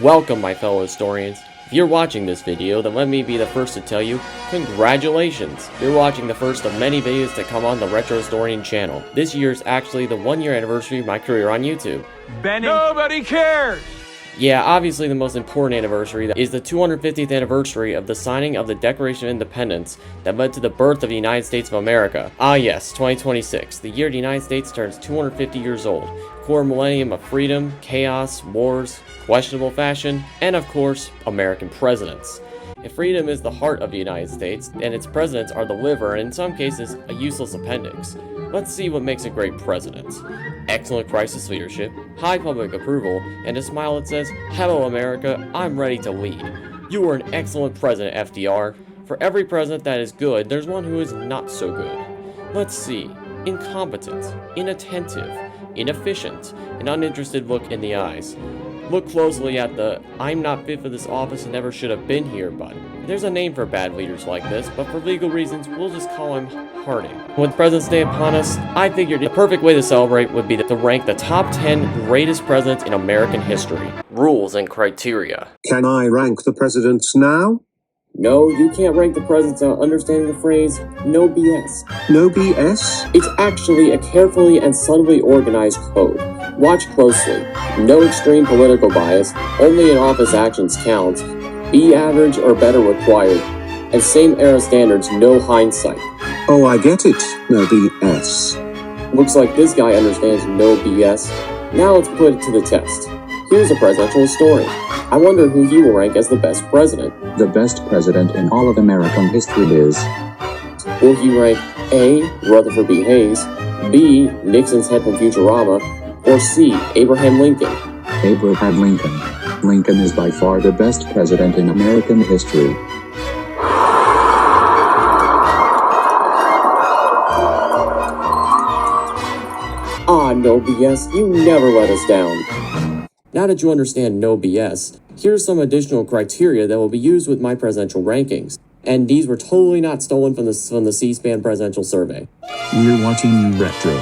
Welcome, my fellow historians. If you're watching this video, then let me be the first to tell you, congratulations! You're watching the first of many videos to come on the Retro Historian channel. This year is actually the 1-year anniversary of my career on YouTube. Nobody cares! Yeah, obviously the most important anniversary is the 250th anniversary of the signing of the Declaration of Independence that led to the birth of the United States of America. Ah yes, 2026, the year the United States turns 250 years old. Core millennium of freedom, chaos, wars, questionable fashion, and of course, American presidents. If freedom is the heart of the United States, and its presidents are the liver and in some cases, a useless appendix, let's see what makes a great president. Excellent crisis leadership, high public approval, and a smile that says, "Hello America, I'm ready to lead." You were an excellent president, FDR. For every president that is good, there's one who is not so good. Let's see. Incompetent, inattentive, inefficient, an uninterested look in the eyes. Look closely at the "I'm not fit for this office and never should have been here" button. There's a name for bad leaders like this, but for legal reasons, we'll just call him Harding. With President's Day upon us, I figured the perfect way to celebrate would be to rank the top 10 greatest presidents in American history. Rules and criteria. Can I rank the presidents now? No, you can't rank the presidents without understanding the phrase, no BS. No BS? It's actually a carefully and subtly organized code. Watch closely. No extreme political bias, only in-office actions count, be average or better required, and same era standards, no hindsight. Oh, I get it. No BS. Looks like this guy understands no BS. Now let's put it to the test. Here's a presidential historian. I wonder who he will rank as the best president. The best president in all of American history is... Will he rank A. Rutherford B. Hayes, B. Nixon's head from Futurama, or C. Abraham Lincoln? Abraham Lincoln. Lincoln is by far the best president in American history. Ah, no BS, you never let us down. Now that you understand no BS, here's some additional criteria that will be used with my presidential rankings. And these were totally not stolen from the CSPAN presidential survey. We're watching Retro.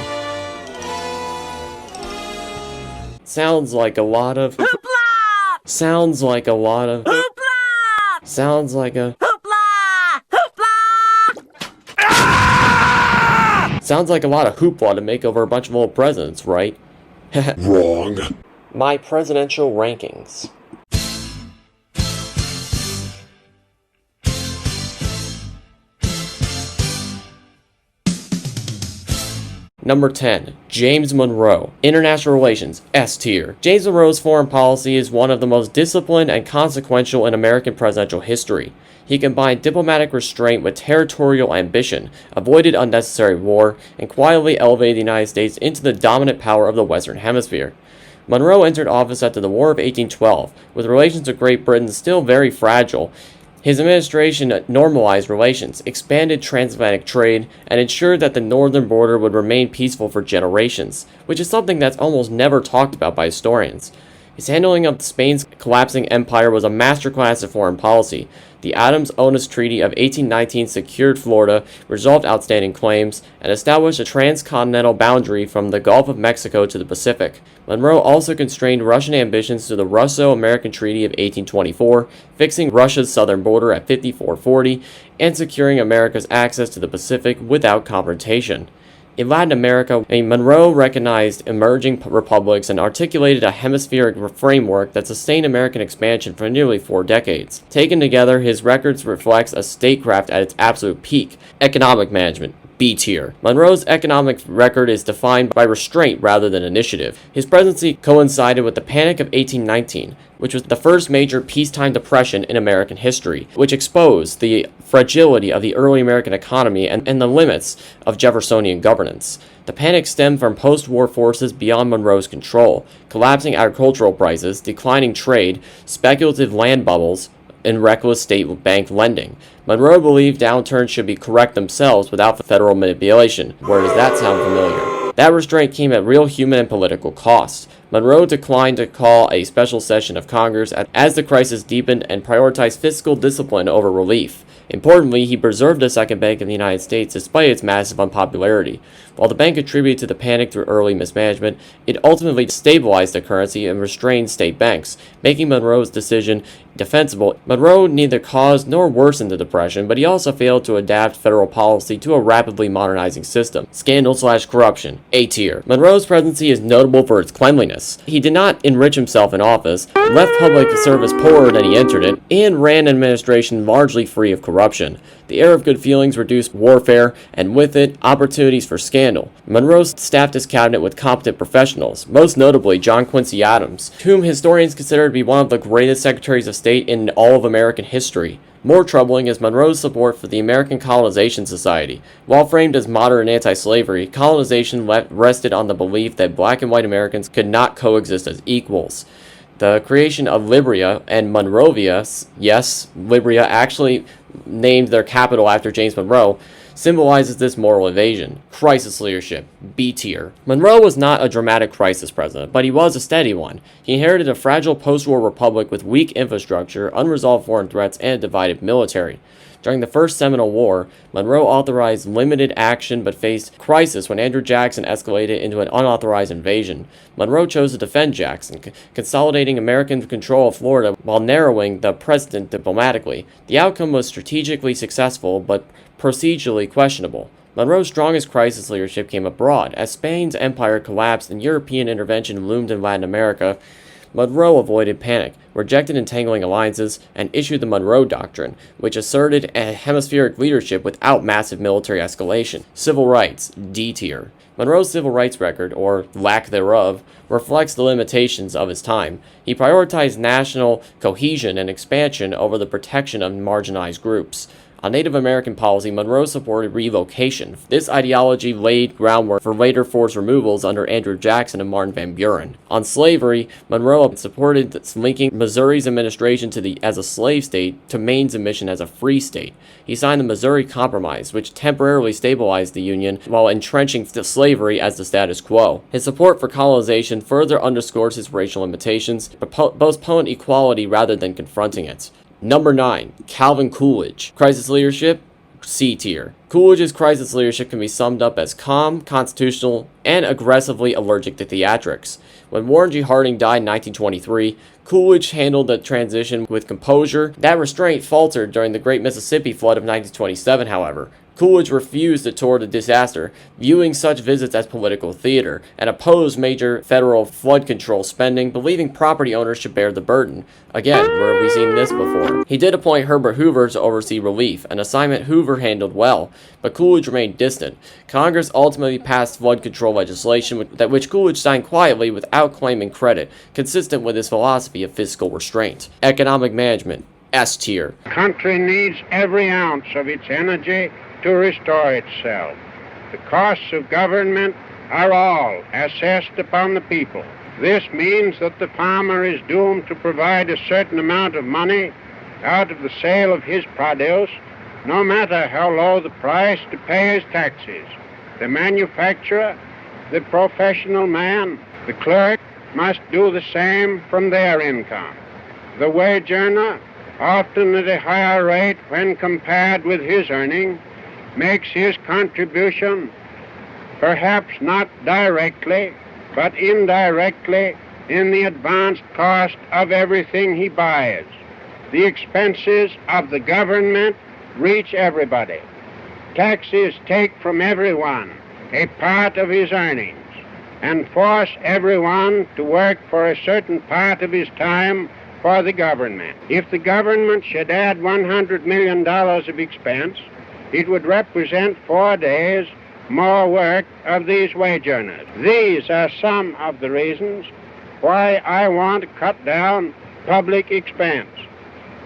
Sounds like a lot of... Hoopla! Sounds like a lot of... Hoopla! Sounds like a... Hoopla! Hoopla! Ah! Sounds like a lot of hoopla to make over a bunch of old presidents, right? Wrong. My presidential rankings. Number 10. James Monroe. International Relations, S tier. James Monroe's foreign policy is one of the most disciplined and consequential in American presidential history. He combined diplomatic restraint with territorial ambition, avoided unnecessary war, and quietly elevated the United States into the dominant power of the Western Hemisphere. Monroe entered office after the War of 1812, with relations with Great Britain still very fragile. His administration normalized relations, expanded transatlantic trade, and ensured that the northern border would remain peaceful for generations, which is something that's almost never talked about by historians. His handling of Spain's collapsing empire was a masterclass of foreign policy. The Adams-Onis Treaty of 1819 secured Florida, resolved outstanding claims, and established a transcontinental boundary from the Gulf of Mexico to the Pacific. Monroe also constrained Russian ambitions to the Russo-American Treaty of 1824, fixing Russia's southern border at 5440, and securing America's access to the Pacific without confrontation. In Latin America, Monroe recognized emerging republics and articulated a hemispheric framework that sustained American expansion for nearly 4 decades. Taken together, his records reflects a statecraft at its absolute peak. Economic management, B tier. Monroe's economic record is defined by restraint rather than initiative. His presidency coincided with the Panic of 1819, which was the first major peacetime depression in American history, which exposed the fragility of the early American economy and the limits of Jeffersonian governance. The panic stemmed from post-war forces beyond Monroe's control: collapsing agricultural prices, declining trade, speculative land bubbles, and reckless state bank lending. Monroe believed downturns should be correct themselves without federal manipulation. Where does that sound familiar? That restraint came at real human and political costs. Monroe declined to call a special session of Congress as the crisis deepened and prioritized fiscal discipline over relief. Importantly, he preserved the second bank in the United States despite its massive unpopularity. While the bank contributed to the panic through early mismanagement, it ultimately stabilized the currency and restrained state banks, making Monroe's decision defensible. Monroe neither caused nor worsened the Depression, but he also failed to adapt federal policy to a rapidly modernizing system. Scandal/corruption, A tier. Monroe's presidency is notable for its cleanliness. He did not enrich himself in office, left public service poorer than he entered it, and ran an administration largely free of corruption. The air of good feelings reduced warfare, and with it, opportunities for scandal. Monroe staffed his cabinet with competent professionals, most notably John Quincy Adams, whom historians consider to be one of the greatest secretaries of state in all of American history. More troubling is Monroe's support for the American Colonization Society. While framed as moderate and anti-slavery, colonization rested on the belief that black and white Americans could not coexist as equals. The creation of Liberia and Monrovia, yes, Liberia actually named their capital after James Monroe, symbolizes this moral evasion. Crisis leadership, B tier. Monroe was not a dramatic crisis president, but he was a steady one. He inherited a fragile post-war republic with weak infrastructure, unresolved foreign threats, and a divided military. During the First Seminole War, Monroe authorized limited action but faced crisis when Andrew Jackson escalated into an unauthorized invasion. Monroe chose to defend Jackson, consolidating American control of Florida while narrowing the precedent diplomatically. The outcome was strategically successful but procedurally questionable. Monroe's strongest crisis leadership came abroad. As Spain's empire collapsed and European intervention loomed in Latin America, Monroe avoided panic, rejected entangling alliances, and issued the Monroe Doctrine, which asserted a hemispheric leadership without massive military escalation. Civil rights, D tier. Monroe's civil rights record, or lack thereof, reflects the limitations of his time. He prioritized national cohesion and expansion over the protection of marginalized groups. On Native American policy, Monroe supported relocation. This ideology laid groundwork for later forced removals under Andrew Jackson and Martin Van Buren. On slavery, Monroe supported linking Missouri's administration as a slave state to Maine's admission as a free state. He signed the Missouri Compromise, which temporarily stabilized the Union while entrenching slavery as the status quo. His support for colonization further underscores his racial limitations, but postponed equality rather than confronting it. Number 9. Calvin Coolidge. Crisis leadership, C tier. Coolidge's crisis leadership can be summed up as calm, constitutional, and aggressively allergic to theatrics. When Warren G. Harding died in 1923, Coolidge handled the transition with composure. That restraint faltered during the Great Mississippi Flood of 1927, however. Coolidge refused to tour the disaster, viewing such visits as political theater, and opposed major federal flood control spending, believing property owners should bear the burden. Again, where have we seen this before? He did appoint Herbert Hoover to oversee relief, an assignment Hoover handled well, but Coolidge remained distant. Congress ultimately passed flood control legislation which Coolidge signed quietly without claiming credit, consistent with his philosophy of fiscal restraint. Economic management, S tier. The country needs every ounce of its energy to restore itself. The costs of government are all assessed upon the people. This means that the farmer is doomed to provide a certain amount of money out of the sale of his produce, no matter how low the price, to pay his taxes. The manufacturer, the professional man, the clerk must do the same from their income. The wage earner, often at a higher rate when compared with his earning, makes his contribution, perhaps not directly, but indirectly, in the advanced cost of everything he buys. The expenses of the government reach everybody. Taxes take from everyone a part of his earnings and force everyone to work for a certain part of his time for the government. If the government should add $100 million of expense, it would represent 4 days more work of these wage earners. These are some of the reasons why I want to cut down public expense.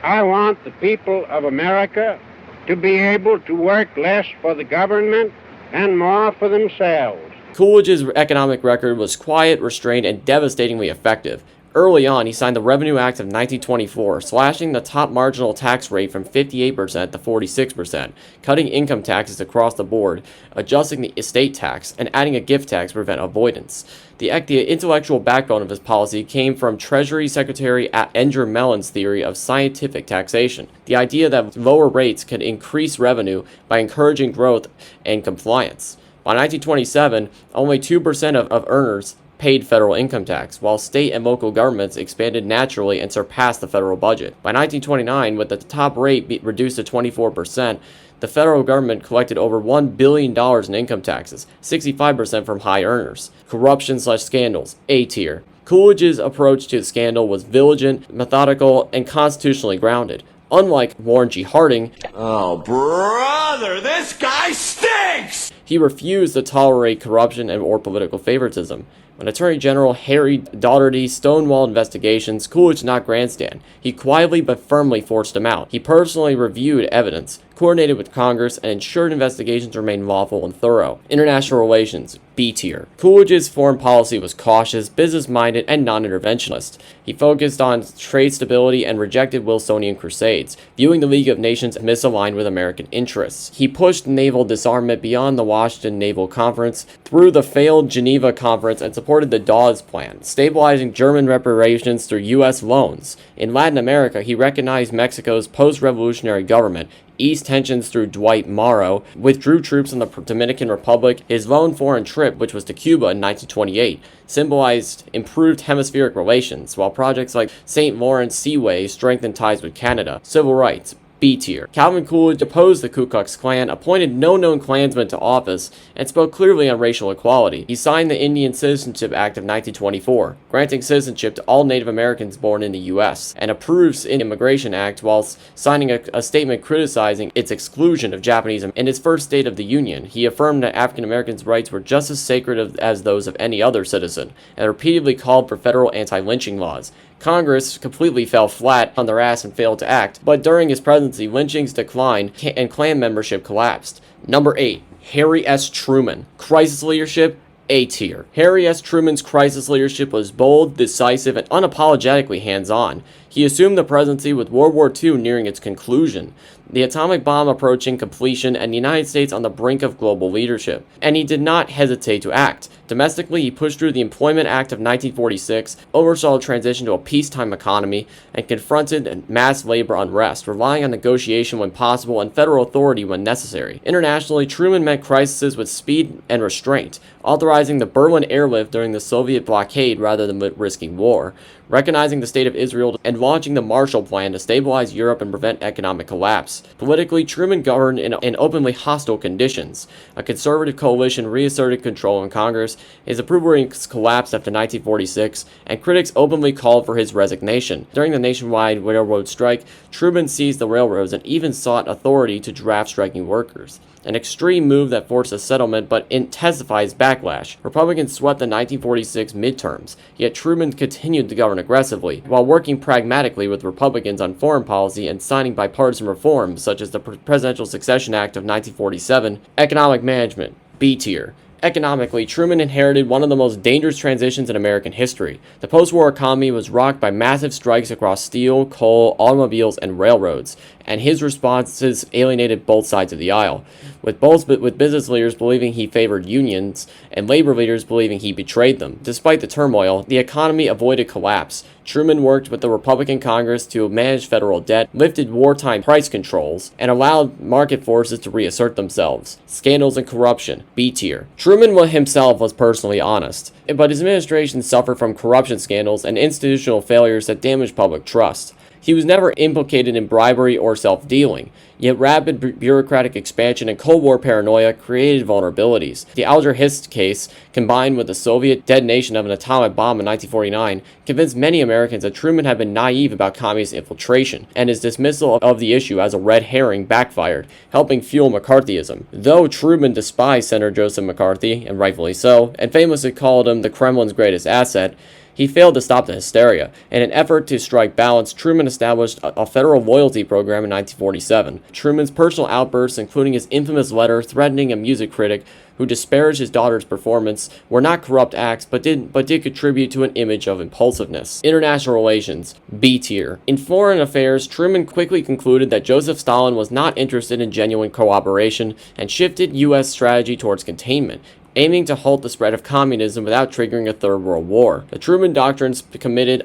I want the people of America to be able to work less for the government and more for themselves. Coolidge's economic record was quiet, restrained, and devastatingly effective. Early on, he signed the Revenue Act of 1924, slashing the top marginal tax rate from 58% to 46%, cutting income taxes across the board, adjusting the estate tax, and adding a gift tax to prevent avoidance. The intellectual backbone of his policy came from Treasury Secretary Andrew Mellon's theory of scientific taxation, the idea that lower rates could increase revenue by encouraging growth and compliance. By 1927, only 2% of earners paid federal income tax, while state and local governments expanded naturally and surpassed the federal budget. By 1929, with the top rate reduced to 24%, the federal government collected over $1 billion in income taxes, 65% from high earners. Corruption/scandals, A tier. Coolidge's approach to the scandal was vigilant, methodical, and constitutionally grounded. Unlike Warren G. Harding, Oh, brother, this guy stinks! he refused to tolerate corruption or political favoritism. When Attorney General Harry Daugherty stonewalled investigations, Coolidge did not grandstand. He quietly but firmly forced them out. He personally reviewed evidence, coordinated with Congress, and ensured investigations remained lawful and thorough. International relations, B tier. Coolidge's foreign policy was cautious, business-minded, and non-interventionist. He focused on trade stability and rejected Wilsonian crusades, viewing the League of Nations as misaligned with American interests. He pushed naval disarmament beyond the Washington Naval Conference through the failed Geneva Conference and supported the Dawes Plan, stabilizing German reparations through U.S. loans. In Latin America, he recognized Mexico's post-revolutionary government, eased tensions through Dwight Monroe, withdrew troops in the Dominican Republic. His lone foreign trip, which was to Cuba in 1928, symbolized improved hemispheric relations, while projects like St. Lawrence Seaway strengthened ties with Canada. Civil rights, B tier. Calvin Coolidge opposed the Ku Klux Klan, appointed no known Klansmen to office, and spoke clearly on racial equality. He signed the Indian Citizenship Act of 1924, granting citizenship to all Native Americans born in the U.S., and approves the Immigration Act whilst signing a statement criticizing its exclusion of Japanese. In his first State of the Union, he affirmed that African Americans' rights were just as sacred as those of any other citizen, and repeatedly called for federal anti-lynching laws. Congress completely fell flat on their ass and failed to act, but during his presidency, lynchings declined and Klan membership collapsed. Number 8. Harry S. Truman. Crisis leadership, A tier. Harry S. Truman's crisis leadership was bold, decisive, and unapologetically hands-on. He assumed the presidency with World War II nearing its conclusion, the atomic bomb approaching completion, and the United States on the brink of global leadership. And he did not hesitate to act. Domestically, he pushed through the Employment Act of 1946, oversaw a transition to a peacetime economy, and confronted mass labor unrest, relying on negotiation when possible and federal authority when necessary. Internationally, Truman met crises with speed and restraint, authorizing the Berlin airlift during the Soviet blockade rather than risking war, recognizing the State of Israel, and launching the Marshall Plan to stabilize Europe and prevent economic collapse. Politically, Truman governed in openly hostile conditions. A conservative coalition reasserted control in Congress, his approval ratings collapsed after 1946, and critics openly called for his resignation. During the nationwide railroad strike, Truman seized the railroads and even sought authority to draft striking workers. An extreme move that forced a settlement but intensifies backlash. Republicans swept the 1946 midterms, yet Truman continued to govern aggressively, while working pragmatically with Republicans on foreign policy and signing bipartisan reforms such as the Presidential Succession Act of 1947. Economic management, B tier. Economically, Truman inherited one of the most dangerous transitions in American history. The post-war economy was rocked by massive strikes across steel, coal, automobiles, and railroads, and his responses alienated both sides of the aisle, with business leaders believing he favored unions and labor leaders believing he betrayed them. Despite the turmoil, the economy avoided collapse. Truman worked with the Republican Congress to manage federal debt, lifted wartime price controls, and allowed market forces to reassert themselves. Scandals and corruption, B tier. Truman himself was personally honest, but his administration suffered from corruption scandals and institutional failures that damaged public trust. He was never implicated in bribery or self-dealing, yet rapid bureaucratic expansion and Cold War paranoia created vulnerabilities. The Alger Hiss case, combined with the Soviet detonation of an atomic bomb in 1949, convinced many Americans that Truman had been naive about communist infiltration, and his dismissal of the issue as a red herring backfired, helping fuel McCarthyism. Though Truman despised Senator Joseph McCarthy, and rightfully so, and famously called him the Kremlin's greatest asset, he failed to stop the hysteria. In an effort to strike balance, Truman established a federal loyalty program in 1947. Truman's personal outbursts, including his infamous letter threatening a music critic who disparaged his daughter's performance, were not corrupt acts, but did contribute to an image of impulsiveness. International relations, B tier. In foreign affairs, Truman quickly concluded that Joseph Stalin was not interested in genuine cooperation and shifted U.S. strategy towards containment, aiming to halt the spread of communism without triggering a Third World War. The Truman Doctrines committed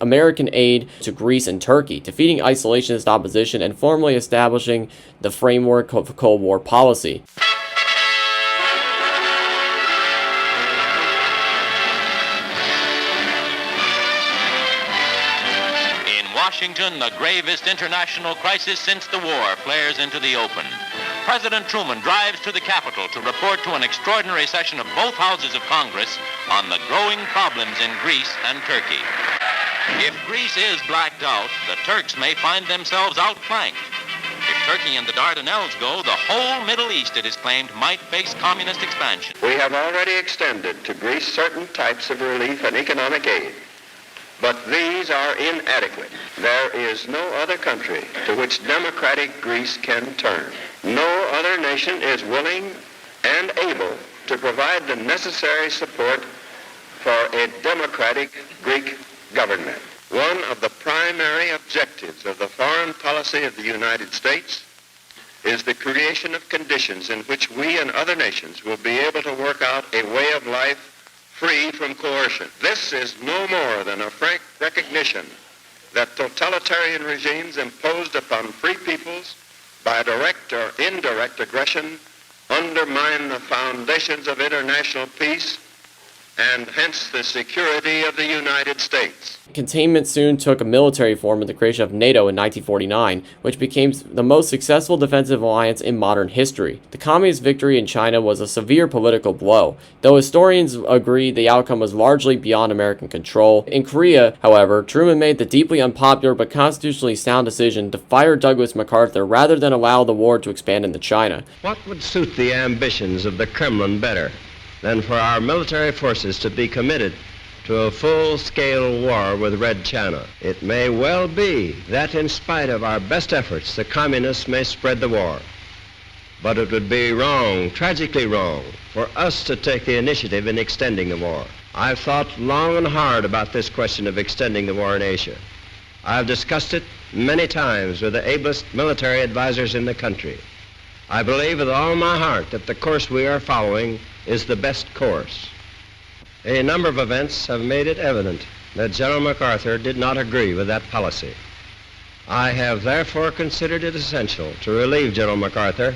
American aid to Greece and Turkey, defeating isolationist opposition and formally establishing the framework of Cold War policy. Washington, the gravest international crisis since the war flares into the open. President Truman drives to the Capitol to report to an extraordinary session of both houses of Congress on the growing problems in Greece and Turkey. If Greece is blacked out, the Turks may find themselves outflanked. If Turkey and the Dardanelles go, the whole Middle East, it is claimed, might face communist expansion. We have already extended to Greece certain types of relief and economic aid, but these are inadequate. There is no other country to which democratic Greece can turn. No other nation is willing and able to provide the necessary support for a democratic Greek government. One of the primary objectives of the foreign policy of the United States is the creation of conditions in which we and other nations will be able to work out a way of life free from coercion. This is no more than a frank recognition that totalitarian regimes imposed upon free peoples by direct or indirect aggression undermine the foundations of international peace and hence the security of the United States. Containment soon took a military form with the creation of NATO in 1949, which became the most successful defensive alliance in modern history. The communist victory in China was a severe political blow, though historians agree the outcome was largely beyond American control. In Korea, however, Truman made the deeply unpopular but constitutionally sound decision to fire Douglas MacArthur rather than allow the war to expand into China. What would suit the ambitions of the Kremlin better than for our military forces to be committed to a full-scale war with Red China? It may well be that in spite of our best efforts, the communists may spread the war. But it would be wrong, tragically wrong, for us to take the initiative in extending the war. I've thought long and hard about this question of extending the war in Asia. I've discussed it many times with the ablest military advisors in the country. I believe with all my heart that the course we are following is the best course. A number of events have made it evident that General MacArthur did not agree with that policy. I have therefore considered it essential to relieve General MacArthur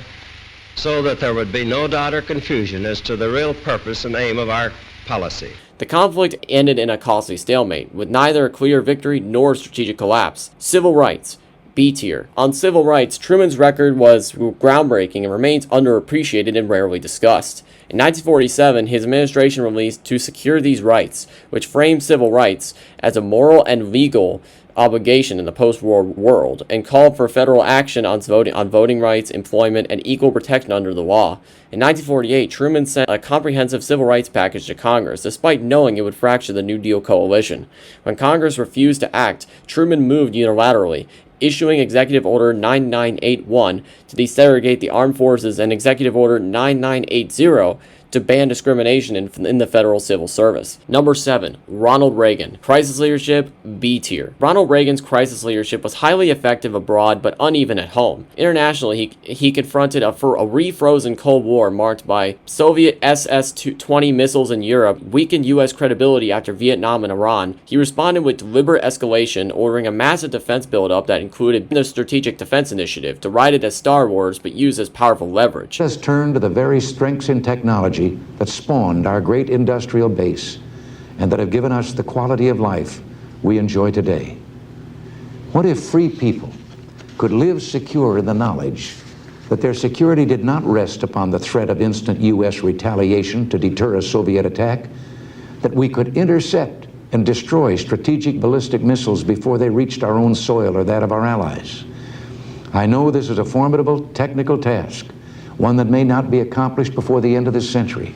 so that there would be no doubt or confusion as to the real purpose and aim of our policy. The conflict ended in a costly stalemate, with neither a clear victory nor strategic collapse. Civil rights. B tier. On civil rights, Truman's record was groundbreaking and remains underappreciated and rarely discussed. In 1947, his administration released To Secure These Rights, which framed civil rights as a moral and legal obligation in the post-war world, and called for federal action on voting rights, employment, and equal protection under the law. In 1948, Truman sent a comprehensive civil rights package to Congress, despite knowing it would fracture the New Deal coalition. When Congress refused to act, Truman moved unilaterally, issuing Executive Order 9981 to desegregate the armed forces and Executive Order 9980 to ban discrimination in the federal civil service. Number 7. Ronald Reagan. Crisis leadership, B tier. Ronald Reagan's crisis leadership was highly effective abroad but uneven at home. Internationally, he confronted a refrozen Cold War marked by Soviet SS-20 missiles in Europe, weakened U.S. credibility after Vietnam and Iran. He responded with deliberate escalation, ordering a massive defense buildup that included the Strategic Defense Initiative, derided as Star Wars but used as powerful leverage. Let us turn to the very strengths in technology that spawned our great industrial base and that have given us the quality of life we enjoy today. What if free people could live secure in the knowledge that their security did not rest upon the threat of instant U.S. retaliation to deter a Soviet attack, that we could intercept and destroy strategic ballistic missiles before they reached our own soil or that of our allies? I know this is a formidable technical task, one that may not be accomplished before the end of this century.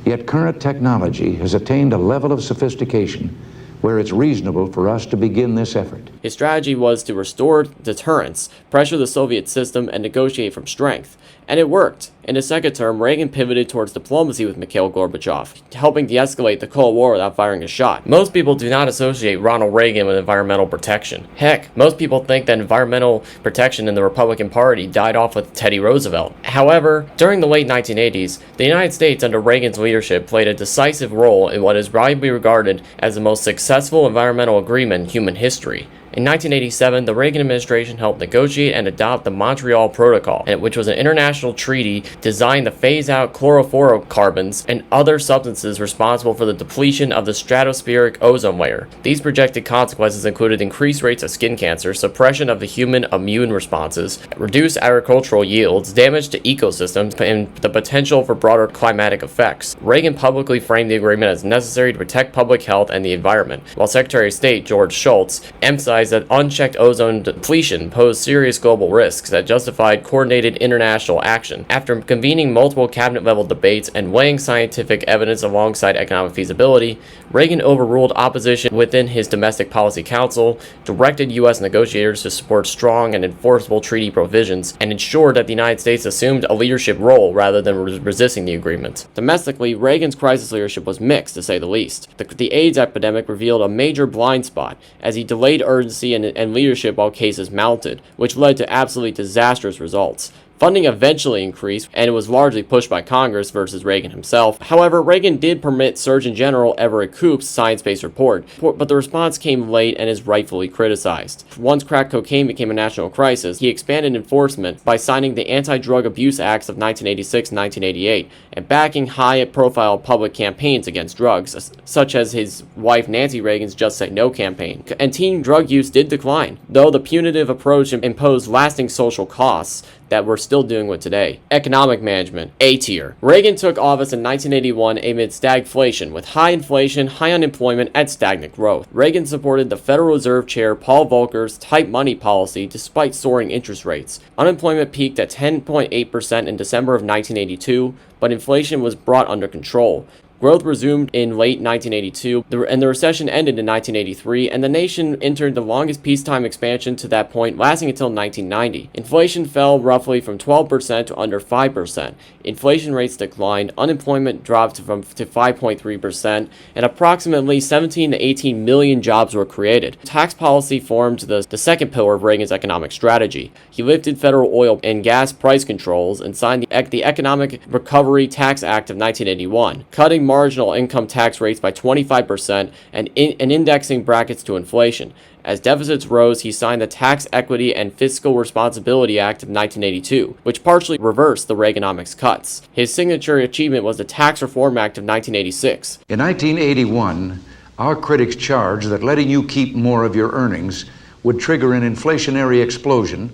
Yet current technology has attained a level of sophistication where it's reasonable for us to begin this effort. His strategy was to restore deterrence, pressure the Soviet system, and negotiate from strength. And it worked. In his second term, Reagan pivoted towards diplomacy with Mikhail Gorbachev, helping de-escalate the Cold War without firing a shot. Most people do not associate Ronald Reagan with environmental protection. Heck, most people think that environmental protection in the Republican Party died off with Teddy Roosevelt. However, during the late 1980s, the United States under Reagan's leadership played a decisive role in what is widely regarded as the most successful environmental agreement in human history. In 1987, the Reagan administration helped negotiate and adopt the Montreal Protocol, which was an international treaty designed to phase out chlorofluorocarbons and other substances responsible for the depletion of the stratospheric ozone layer. These projected consequences included increased rates of skin cancer, suppression of the human immune responses, reduced agricultural yields, damage to ecosystems, and the potential for broader climatic effects. Reagan publicly framed the agreement as necessary to protect public health and the environment, while Secretary of State George Shultz emphasized that unchecked ozone depletion posed serious global risks that justified coordinated international action. After convening multiple cabinet-level debates and weighing scientific evidence alongside economic feasibility, Reagan overruled opposition within his Domestic Policy Council, directed U.S. negotiators to support strong and enforceable treaty provisions, and ensured that the United States assumed a leadership role rather than resisting the agreement. Domestically, Reagan's crisis leadership was mixed, to say the least. The AIDS epidemic revealed a major blind spot, as he delayed urgency and leadership while cases mounted, which led to absolutely disastrous results. Funding eventually increased, and it was largely pushed by Congress versus Reagan himself. However, Reagan did permit Surgeon General Everett Koop's science-based report, but the response came late and is rightfully criticized. Once crack cocaine became a national crisis, he expanded enforcement by signing the Anti-Drug Abuse Acts of 1986 and 1988, and backing high-profile public campaigns against drugs, such as his wife Nancy Reagan's Just Say No campaign. And teen drug use did decline, though the punitive approach imposed lasting social costs that we're still dealing with today. Economic management, A tier. Reagan took office in 1981 amid stagflation, with high inflation, high unemployment, and stagnant growth. Reagan supported the Federal Reserve Chair Paul Volcker's tight money policy despite soaring interest rates. Unemployment peaked at 10.8% in December of 1982, but inflation was brought under control. Growth resumed in late 1982, and the recession ended in 1983, and the nation entered the longest peacetime expansion to that point, lasting until 1990. Inflation fell roughly from 12% to under 5%. Inflation rates declined, unemployment dropped to 5.3%, and approximately 17 to 18 million jobs were created. Tax policy formed the second pillar of Reagan's economic strategy. He lifted federal oil and gas price controls and signed the Economic Recovery Tax Act of 1981, cutting marginal income tax rates by 25% and indexing brackets to inflation. As deficits rose, he signed the Tax Equity and Fiscal Responsibility Act of 1982, which partially reversed the Reaganomics cuts. His signature achievement was the Tax Reform Act of 1986. In 1981, our critics charged that letting you keep more of your earnings would trigger an inflationary explosion,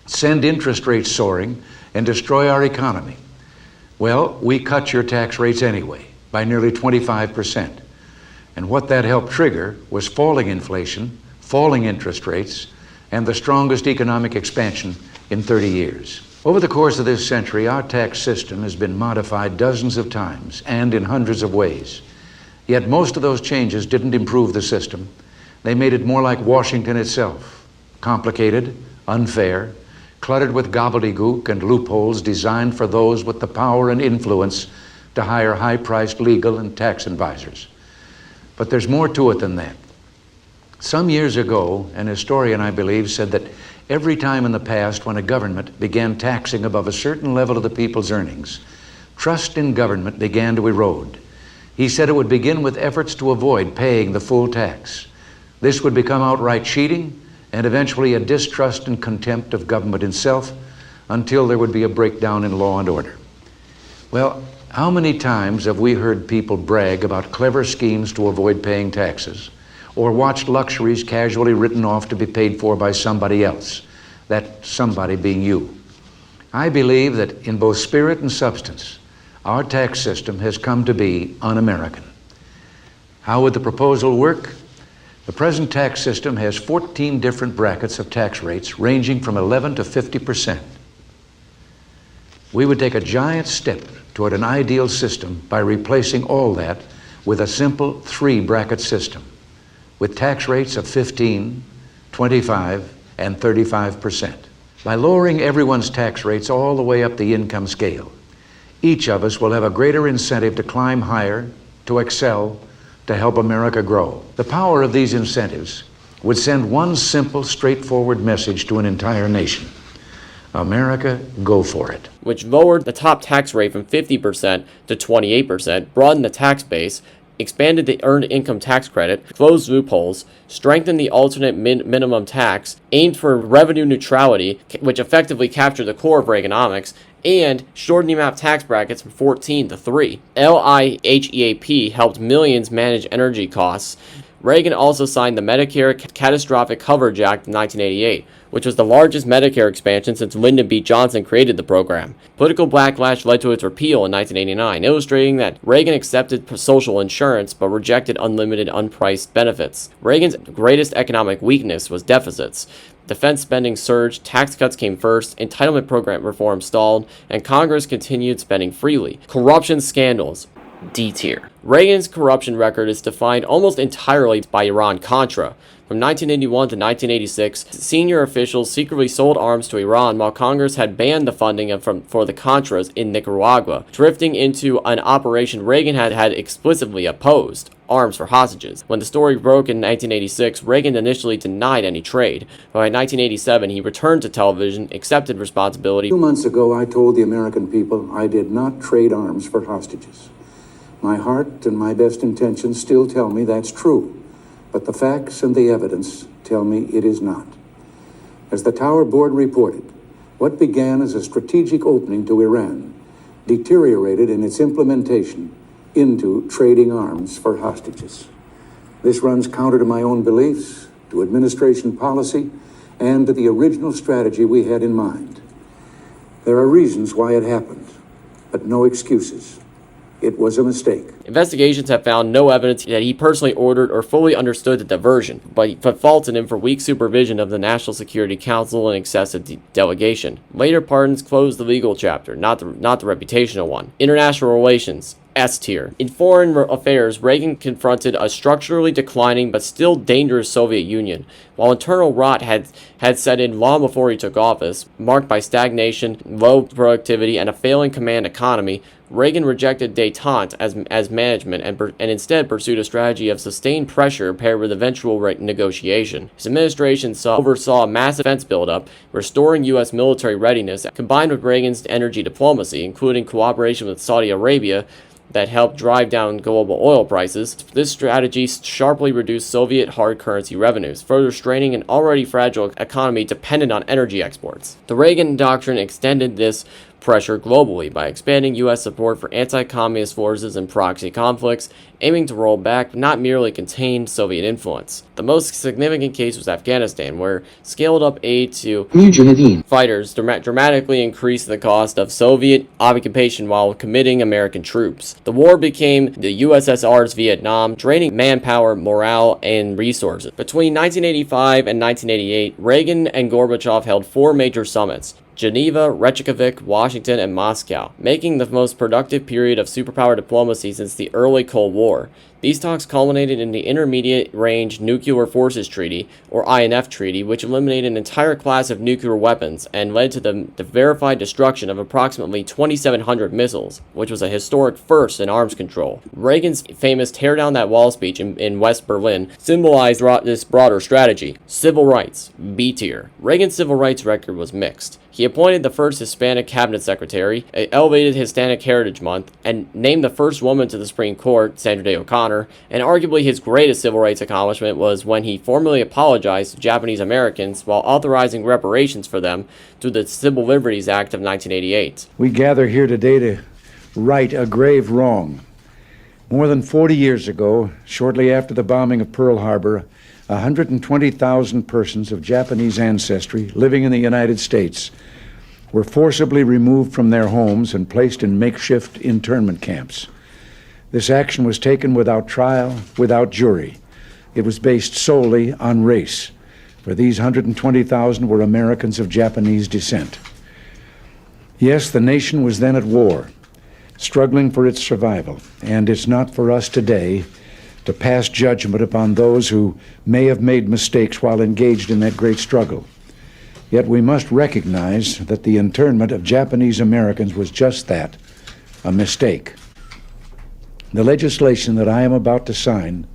send interest rates soaring, and destroy our economy. Well, we cut your tax rates anyway, by nearly 25%. And what that helped trigger was falling inflation, falling interest rates, and the strongest economic expansion in 30 years. Over the course of this century, our tax system has been modified dozens of times and in hundreds of ways. Yet most of those changes didn't improve the system. They made it more like Washington itself, complicated, unfair, cluttered with gobbledygook and loopholes designed for those with the power and influence to hire high-priced legal and tax advisors. But there's more to it than that. Some years ago, an historian, I believe, said that every time in the past when a government began taxing above a certain level of the people's earnings, trust in government began to erode. He said it would begin with efforts to avoid paying the full tax. This would become outright cheating, and eventually a distrust and contempt of government itself, until there would be a breakdown in law and order. Well, how many times have we heard people brag about clever schemes to avoid paying taxes, or watched luxuries casually written off to be paid for by somebody else, that somebody being you? I believe that in both spirit and substance, our tax system has come to be un-American. How would the proposal work? The present tax system has 14 different brackets of tax rates ranging from 11 to 50%. We would take a giant step toward an ideal system by replacing all that with a simple 3-bracket system with tax rates of 15, 25, and 35%. By lowering everyone's tax rates all the way up the income scale, each of us will have a greater incentive to climb higher, to excel, to help America grow. The power of these incentives would send one simple, straightforward message to an entire nation. America, go for it. Which lowered the top tax rate from 50% to 28%, broadened the tax base, expanded the earned income tax credit, closed loopholes, strengthened the alternate minimum tax, aimed for revenue neutrality, which effectively captured the core of Reaganomics, and shortened the amount of tax brackets from 14 to 3. LIHEAP helped millions manage energy costs. Reagan also signed the Medicare Catastrophic Coverage Act in 1988, which was the largest Medicare expansion since Lyndon B. Johnson created the program. Political backlash led to its repeal in 1989, illustrating that Reagan accepted social insurance but rejected unlimited, unpriced benefits. Reagan's greatest economic weakness was deficits. Defense spending surged, tax cuts came first, entitlement program reform stalled, and Congress continued spending freely. Corruption scandals. D tier. Reagan's corruption record is defined almost entirely by Iran-Contra. From 1981 to 1986, senior officials secretly sold arms to Iran while Congress had banned the funding for the Contras in Nicaragua, drifting into an operation Reagan had explicitly opposed: arms for hostages. When the story broke in 1986, Reagan initially denied any trade, but by 1987 he returned to television, accepted responsibility. 2 months ago, I told the American people I did not trade arms for hostages. My heart and my best intentions still tell me that's true, but the facts and the evidence tell me it is not. As the Tower Board reported, what began as a strategic opening to Iran deteriorated in its implementation into trading arms for hostages. This runs counter to my own beliefs, to administration policy, and to the original strategy we had in mind. There are reasons why it happened, but no excuses. It was a mistake. Investigations have found no evidence that he personally ordered or fully understood the diversion, but faulted him for weak supervision of the National Security Council and excessive delegation. Later pardons closed the legal chapter, not the reputational one. International relations. S tier. In foreign affairs, Reagan confronted a structurally declining but still dangerous Soviet Union. While internal rot had set in long before he took office, marked by stagnation, low productivity, and a failing command economy, Reagan rejected détente as management and instead pursued a strategy of sustained pressure paired with eventual negotiation. His administration oversaw a massive defense buildup, restoring U.S. military readiness, combined with Reagan's energy diplomacy, including cooperation with Saudi Arabia, that helped drive down global oil prices. This strategy sharply reduced Soviet hard currency revenues, further straining an already fragile economy dependent on energy exports. The Reagan Doctrine extended this pressure globally by expanding U.S. support for anti-communist forces and proxy conflicts, aiming to roll back, not merely contain, Soviet influence. The most significant case was Afghanistan, where scaled up aid to fighters dramatically increased the cost of Soviet occupation while committing American troops. The war became the USSR's Vietnam, draining manpower, morale, and resources. Between 1985 and 1988, Reagan and Gorbachev held 4 major summits: Geneva, Reykjavik, Washington, and Moscow, making the most productive period of superpower diplomacy since the early Cold War. These talks culminated in the Intermediate Range Nuclear Forces Treaty, or INF Treaty, which eliminated an entire class of nuclear weapons and led to the verified destruction of approximately 2,700 missiles, which was a historic first in arms control. Reagan's famous Tear Down That Wall speech in West Berlin symbolized this broader strategy. Civil rights, B tier. Reagan's civil rights record was mixed. He appointed the first Hispanic cabinet secretary, elevated Hispanic Heritage Month, and named the first woman to the Supreme Court, Sandra Day O'Connor, and arguably his greatest civil rights accomplishment was when he formally apologized to Japanese Americans while authorizing reparations for them through the Civil Liberties Act of 1988. We gather here today to right a grave wrong. More than 40 years ago, shortly after the bombing of Pearl Harbor, 120,000 persons of Japanese ancestry living in the United States were forcibly removed from their homes and placed in makeshift internment camps. This action was taken without trial, without jury. It was based solely on race, for these 120,000 were Americans of Japanese descent. Yes, the nation was then at war, struggling for its survival, and it's not for us today to pass judgment upon those who may have made mistakes while engaged in that great struggle. Yet we must recognize that the internment of Japanese Americans was just that, a mistake. The legislation that I am about to sign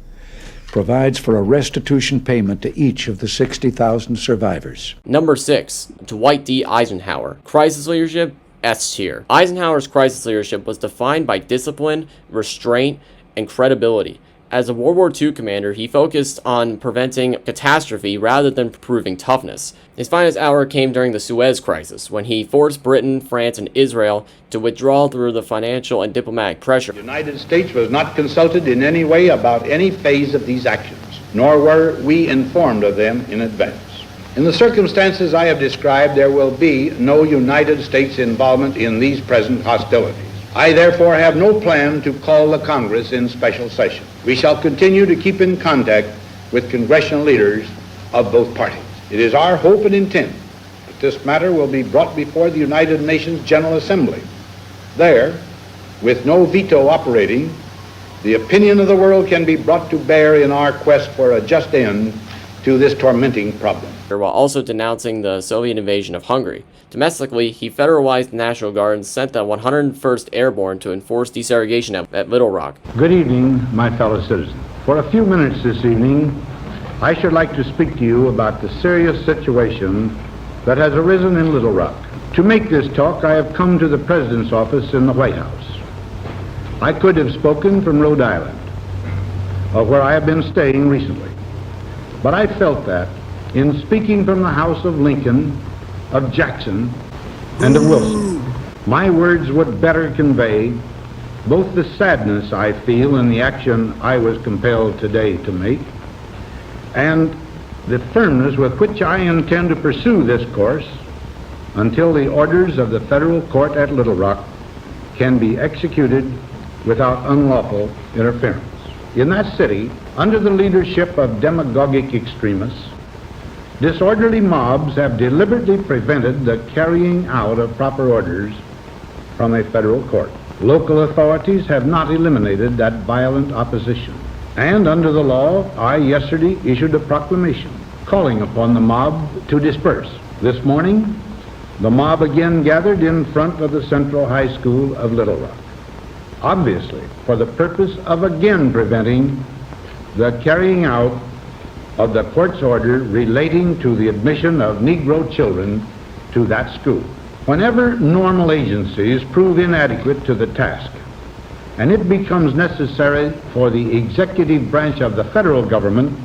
provides for a restitution payment to each of the 60,000 survivors. Number 6. Dwight D. Eisenhower. Crisis leadership, S tier. Eisenhower's crisis leadership was defined by discipline, restraint, and credibility. As a World War II commander, he focused on preventing catastrophe rather than proving toughness. His finest hour came during the Suez Crisis, when he forced Britain, France, and Israel to withdraw through the financial and diplomatic pressure. The United States was not consulted in any way about any phase of these actions, nor were we informed of them in advance. In the circumstances I have described, there will be no United States involvement in these present hostilities. I therefore have no plan to call the Congress in special session. We shall continue to keep in contact with congressional leaders of both parties. It is our hope and intent that this matter will be brought before the United Nations General Assembly. There, with no veto operating, the opinion of the world can be brought to bear in our quest for a just end to this tormenting problem. While also denouncing the Soviet invasion of Hungary. Domestically, he federalized the National Guard and sent the 101st Airborne to enforce desegregation at Little Rock. Good evening, my fellow citizens. For a few minutes this evening, I should like to speak to you about the serious situation that has arisen in Little Rock. To make this talk, I have come to the President's office in the White House. I could have spoken from Rhode Island, where I have been staying recently. But I felt that, in speaking from the house of Lincoln, of Jackson, and of Wilson, my words would better convey both the sadness I feel in the action I was compelled today to make, and the firmness with which I intend to pursue this course until the orders of the federal court at Little Rock can be executed without unlawful interference. In that city, under the leadership of demagogic extremists, disorderly mobs have deliberately prevented the carrying out of proper orders from a federal court. Local authorities have not eliminated that violent opposition. And under the law, I yesterday issued a proclamation calling upon the mob to disperse. This morning, the mob again gathered in front of the Central High School of Little Rock, obviously for the purpose of again preventing the carrying out of the court's order relating to the admission of Negro children to that school. Whenever normal agencies prove inadequate to the task, and it becomes necessary for the executive branch of the federal government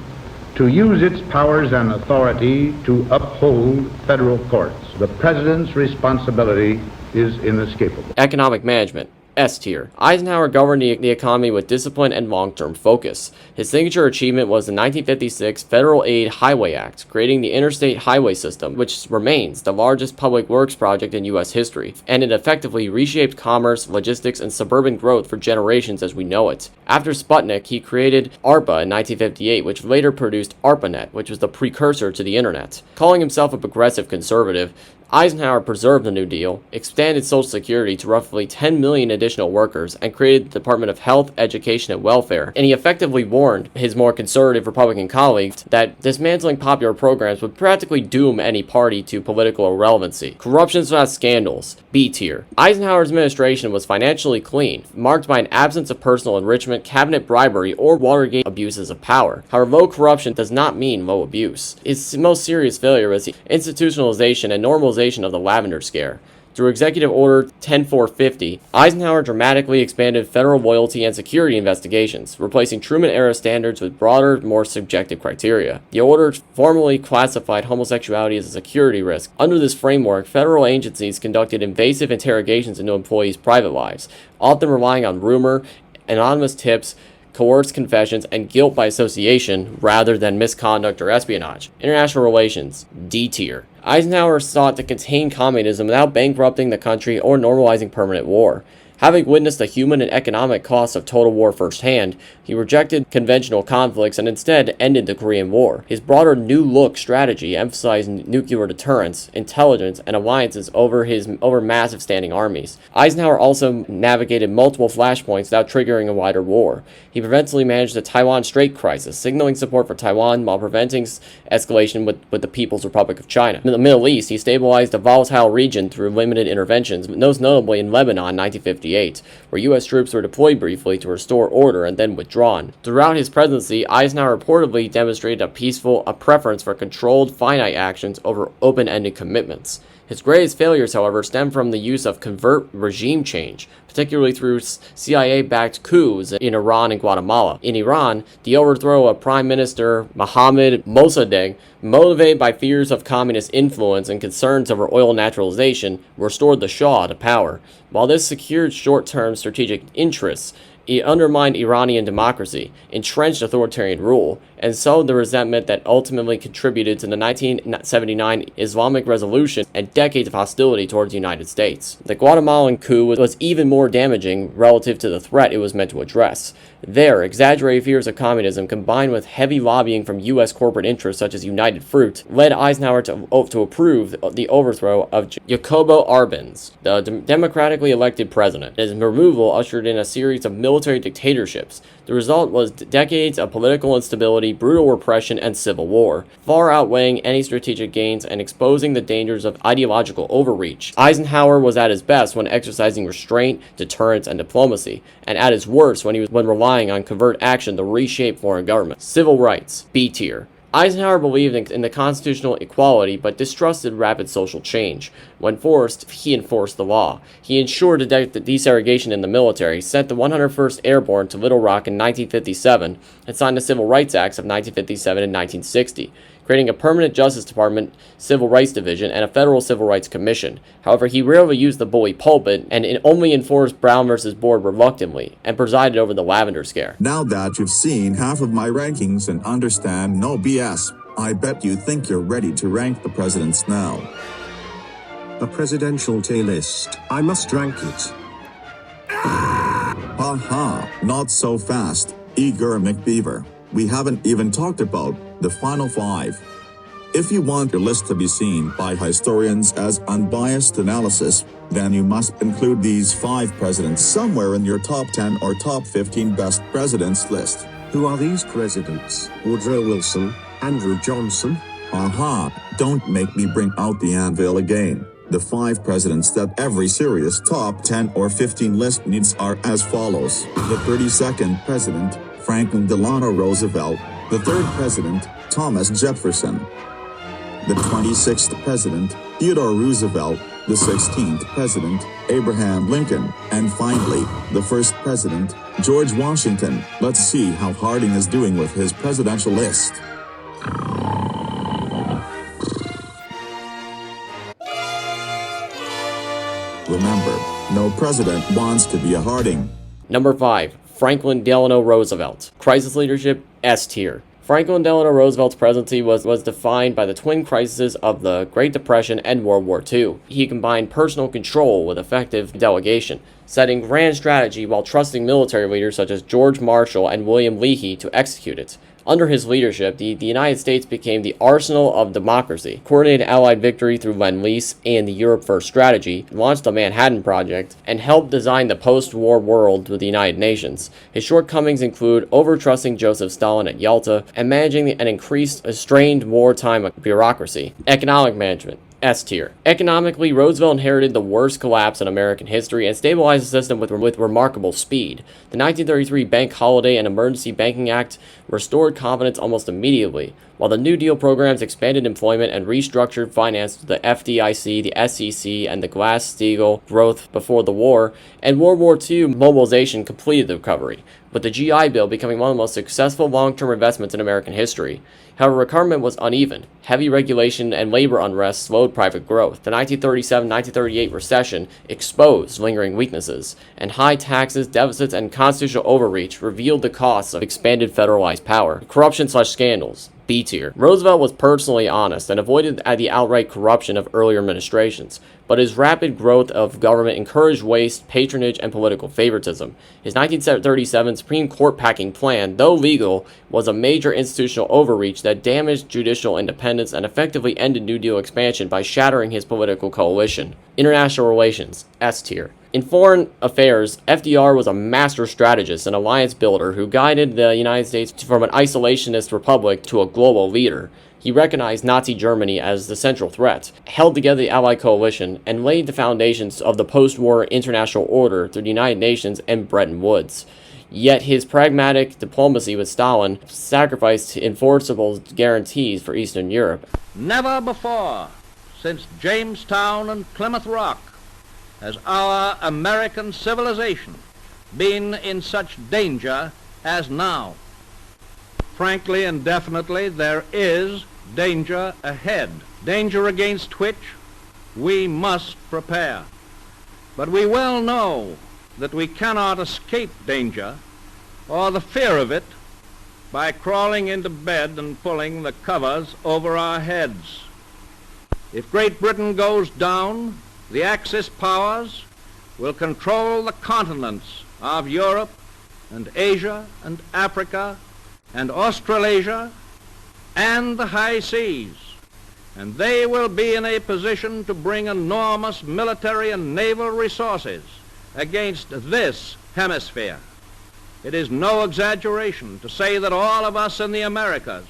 to use its powers and authority to uphold federal courts, the President's responsibility is inescapable. Economic management. S tier. Eisenhower governed the economy with discipline and long-term focus. His signature achievement was the 1956 Federal Aid Highway Act, creating the interstate highway system, which remains the largest public works project in U.S. history, and it effectively reshaped commerce, logistics, and suburban growth for generations as we know it. After Sputnik, he created ARPA in 1958, which later produced ARPANET, which was the precursor to the internet. Calling himself a progressive conservative, Eisenhower preserved the New Deal, expanded Social Security to roughly 10 million additional workers, and created the Department of Health, Education, and Welfare, and he effectively warned his more conservative Republican colleagues that dismantling popular programs would practically doom any party to political irrelevancy. Corruption/scandals. B tier. Eisenhower's administration was financially clean, marked by an absence of personal enrichment, cabinet bribery, or Watergate abuses of power. However, low corruption does not mean low abuse. Its most serious failure was the institutionalization and normalization of the Lavender Scare. Through Executive Order 10450, Eisenhower dramatically expanded federal loyalty and security investigations, replacing Truman-era standards with broader, more subjective criteria. The order formally classified homosexuality as a security risk. Under this framework, federal agencies conducted invasive interrogations into employees' private lives, often relying on rumor, anonymous tips, coerced confessions, and guilt by association rather than misconduct or espionage. International relations. D tier. Eisenhower sought to contain communism without bankrupting the country or normalizing permanent war. Having witnessed the human and economic costs of total war firsthand, he rejected conventional conflicts and instead ended the Korean War. His broader New Look strategy emphasized nuclear deterrence, intelligence, and alliances over massive standing armies. Eisenhower also navigated multiple flashpoints without triggering a wider war. He eventually managed the Taiwan Strait crisis, signaling support for Taiwan while preventing escalation with the People's Republic of China. In the Middle East, he stabilized a volatile region through limited interventions, most notably in Lebanon in 1958. Where U.S. troops were deployed briefly to restore order and then withdrawn. Throughout his presidency, Eisenhower reportedly demonstrated a preference for controlled, finite actions over open-ended commitments. His greatest failures, however, stem from the use of covert regime change, particularly through CIA-backed coups in Iran and Guatemala. In Iran, the overthrow of Prime Minister Mohammad Mossadegh, motivated by fears of communist influence and concerns over oil naturalization, restored the Shah to power. While this secured short-term strategic interests, it undermined Iranian democracy, entrenched authoritarian rule, and sowed the resentment that ultimately contributed to the 1979 Islamic Revolution and decades of hostility towards the United States. The Guatemalan coup was even more damaging relative to the threat it was meant to address. There, exaggerated fears of communism combined with heavy lobbying from U.S. corporate interests such as United Fruit led Eisenhower to approve the overthrow of Jacobo Arbenz, the democratically elected president. His removal ushered in a series of military dictatorships. The result was decades of political instability, brutal repression, and civil war, far outweighing any strategic gains and exposing the dangers of ideological overreach. Eisenhower was at his best when exercising restraint, deterrence, and diplomacy, and at his worst when relying on covert action to reshape foreign governments. Civil rights, B tier. Eisenhower believed in the constitutional equality but distrusted rapid social change. When forced, he enforced the law. He ensured the desegregation in the military, sent the 101st Airborne to Little Rock in 1957, and signed the Civil Rights Acts of 1957 and 1960, creating a permanent Justice Department Civil Rights Division and a Federal Civil Rights Commission. However, he rarely used the bully pulpit and only enforced Brown versus Board reluctantly, and presided over the Lavender Scare. Now that you've seen half of my rankings and understand no BS, I bet you think you're ready to rank the presidents now. A presidential tier list. I must rank it. Haha, not so fast, Eager McBeaver. We haven't even talked about the final 5. If you want your list to be seen by historians as unbiased analysis, then you must include these 5 presidents somewhere in your top 10 or top 15 best presidents list. Who are these presidents? Woodrow Wilson, Andrew Johnson? Aha, don't make me bring out the anvil again. The 5 presidents that every serious top 10 or 15 list needs are as follows. The 32nd president, Franklin Delano Roosevelt. The 3rd president, Thomas Jefferson. The 26th president, Theodore Roosevelt. The 16th president, Abraham Lincoln. And finally, the 1st president, George Washington. Let's see how Harding is doing with his presidential list. Remember, no president wants to be a Harding. Number 5. Franklin Delano Roosevelt. Crisis leadership, S tier. Franklin Delano Roosevelt's presidency was defined by the twin crises of the Great Depression and World War II. He combined personal control with effective delegation, setting grand strategy while trusting military leaders such as George Marshall and William Leahy to execute it. Under his leadership, the United States became the arsenal of democracy, coordinated Allied victory through Lend-Lease and the Europe First strategy, launched the Manhattan Project, and helped design the post-war world with the United Nations. His shortcomings include over-trusting Joseph Stalin at Yalta and managing an increased, strained wartime bureaucracy. Economic management, S tier. Economically, Roosevelt inherited the worst collapse in American history and stabilized the system with remarkable speed. The 1933 Bank Holiday and Emergency Banking Act restored confidence almost immediately, while the New Deal programs expanded employment and restructured finance to the FDIC, the SEC, and the Glass-Steagall growth before the war, and World War II mobilization completed the recovery, with the GI Bill becoming one of the most successful long-term investments in American history. However, recovery was uneven. Heavy regulation and labor unrest slowed private growth. The 1937-1938 recession exposed lingering weaknesses, and high taxes, deficits, and constitutional overreach revealed the costs of expanded federalized power. Corruption/scandals, B tier. Roosevelt was personally honest and avoided the outright corruption of earlier administrations, but his rapid growth of government encouraged waste, patronage, and political favoritism. His 1937 Supreme Court packing plan, though legal, was a major institutional overreach that damaged judicial independence and effectively ended New Deal expansion by shattering his political coalition. International relations, S tier. In foreign affairs, FDR was a master strategist and alliance builder who guided the United States from an isolationist republic to a global leader. He recognized Nazi Germany as the central threat, held together the Allied coalition, and laid the foundations of the post-war international order through the United Nations and Bretton Woods. Yet his pragmatic diplomacy with Stalin sacrificed enforceable guarantees for Eastern Europe. Never before since Jamestown and Plymouth Rock has our American civilization been in such danger as now. Frankly and definitely, there is danger ahead, danger against which we must prepare. But we well know that we cannot escape danger or the fear of it by crawling into bed and pulling the covers over our heads. If Great Britain goes down, the Axis powers will control the continents of Europe and Asia and Africa and Australasia and the high seas, and they will be in a position to bring enormous military and naval resources against this hemisphere. It is no exaggeration to say that all of us in the Americas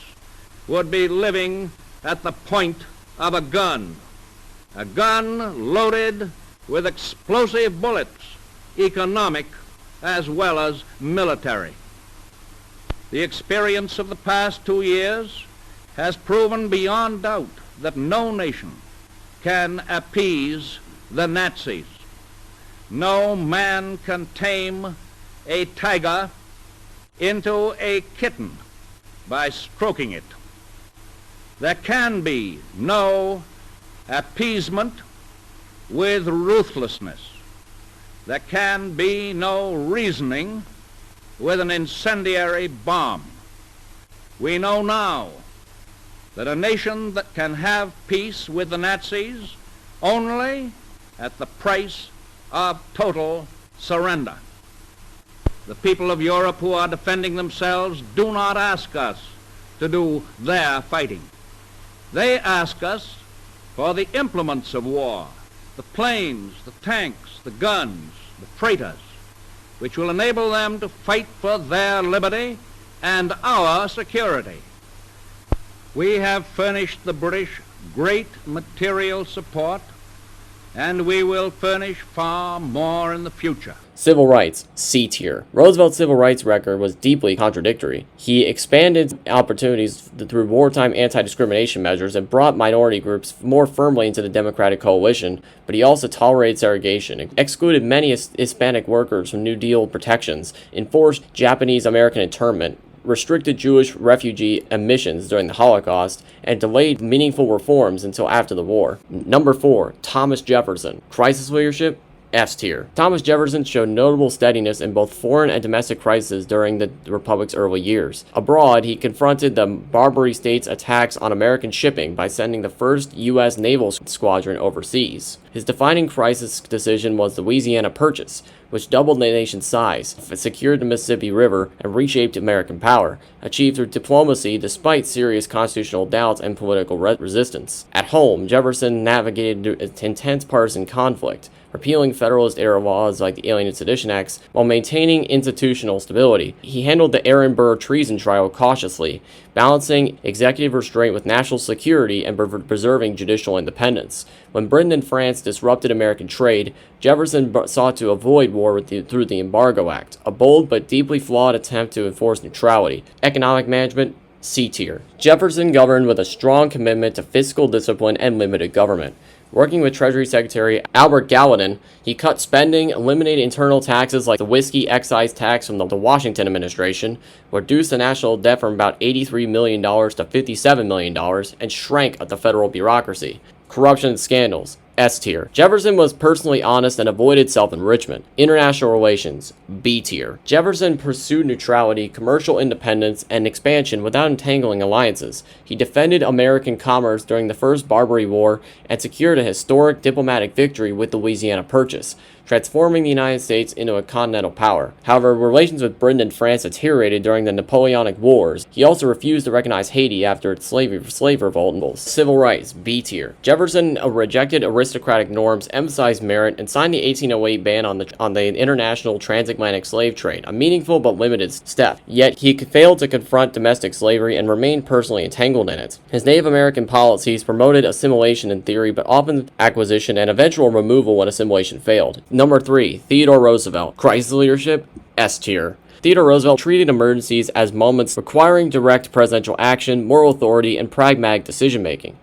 would be living at the point of a gun loaded with explosive bullets, economic as well as military. The experience of the past 2 years has proven beyond doubt that no nation can appease the Nazis. No man can tame a tiger into a kitten by stroking it. There can be no appeasement with ruthlessness. There can be no reasoning with an incendiary bomb. We know now that a nation that can have peace with the Nazis only at the price of total surrender. The people of Europe who are defending themselves do not ask us to do their fighting. They ask us for the implements of war, the planes, the tanks, the guns, the freighters, which will enable them to fight for their liberty and our security. We have furnished the British great material support, and we will furnish far more in the future. Civil rights, C tier. Roosevelt's civil rights record was deeply contradictory. He expanded opportunities through wartime anti-discrimination measures and brought minority groups more firmly into the Democratic coalition, but he also tolerated segregation, excluded many Hispanic workers from New Deal protections, enforced Japanese-American internment, restricted Jewish refugee admissions during the Holocaust, and delayed meaningful reforms until after the war. Number 4, Thomas Jefferson. Crisis leadership, S tier. Thomas Jefferson showed notable steadiness in both foreign and domestic crises during the Republic's early years. Abroad, he confronted the Barbary States' attacks on American shipping by sending the first U.S. naval squadron overseas. His defining crisis decision was the Louisiana Purchase, which doubled the nation's size, secured the Mississippi River, and reshaped American power, achieved through diplomacy despite serious constitutional doubts and political resistance. At home, Jefferson navigated intense partisan conflict, repealing Federalist-era laws like the Alien and Sedition Acts while maintaining institutional stability. He handled the Aaron Burr treason trial cautiously, balancing executive restraint with national security and preserving judicial independence. When Britain and France disrupted American trade, Jefferson sought to avoid war through the Embargo Act, a bold but deeply flawed attempt to enforce neutrality. Economic management, C tier. Jefferson governed with a strong commitment to fiscal discipline and limited government. Working with Treasury Secretary Albert Gallatin, he cut spending, eliminated internal taxes like the whiskey excise tax from the Washington administration, reduced the national debt from about $83 million to $57 million, and shrank the federal bureaucracy. Corruption and scandals, S tier. Jefferson was personally honest and avoided self-enrichment. International relations, B tier. Jefferson pursued neutrality, commercial independence, and expansion without entangling alliances. He defended American commerce during the First Barbary War and secured a historic diplomatic victory with the Louisiana Purchase, transforming the United States into a continental power. However, relations with Britain and France deteriorated during the Napoleonic Wars. He also refused to recognize Haiti after its slave revolt. Civil rights, B tier. Jefferson rejected aristocratic norms, emphasized merit, and signed the 1808 ban on the international transatlantic slave trade, a meaningful but limited step. Yet he failed to confront domestic slavery and remained personally entangled in it. His Native American policies promoted assimilation in theory, but often acquisition and eventual removal when assimilation failed. Number 3, Theodore Roosevelt. Crisis leadership, S tier. Theodore Roosevelt treated emergencies as moments requiring direct presidential action, moral authority, and pragmatic decision-making.